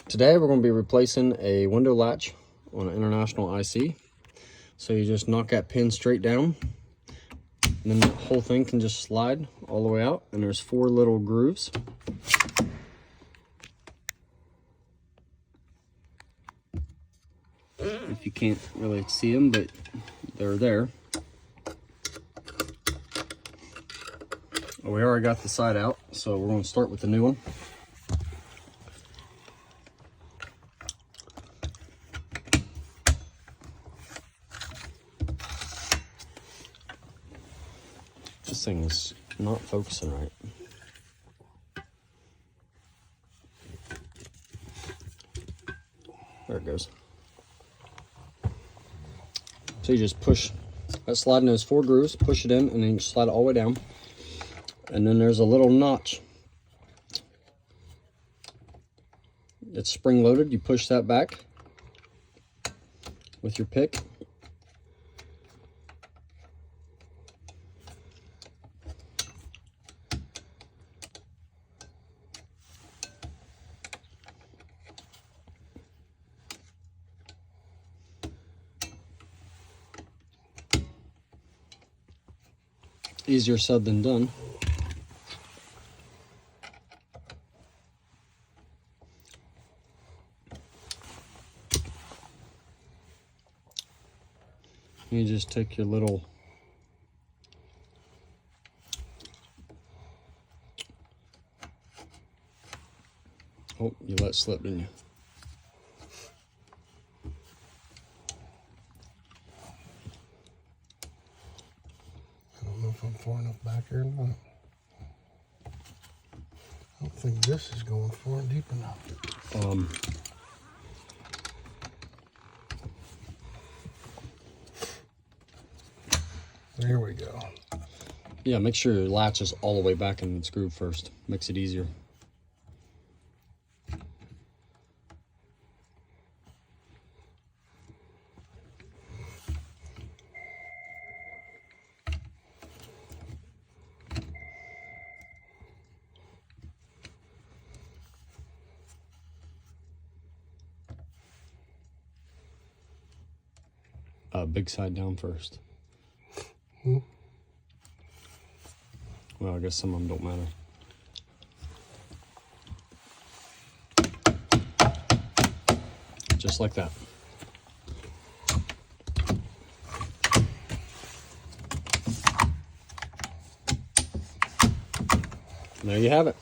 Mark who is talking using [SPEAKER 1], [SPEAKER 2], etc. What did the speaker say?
[SPEAKER 1] Today we're going to be replacing a window latch on an International IC. So you just knock that pin straight down, and then the whole thing can just slide all the way out, and there's 4 little grooves. If you can't really see them, but they're there. We already got the side out, so we're going to start with the new one. This thing is not focusing right. There it goes. So you just push that slide in those 4 grooves, push it in, and then you slide it all the way down. And then there's a little notch. It's spring loaded. You push that back with your pick. Easier said than done. You just take your little you let slip, didn't you?
[SPEAKER 2] I don't know if I'm far enough back here or not. I don't think this is going far deep enough. There we go.
[SPEAKER 1] Yeah, make sure your latch is all the way back in its groove first. Makes it easier. Big side down first. Well, I guess some of them don't matter. Just like that. And there you have it.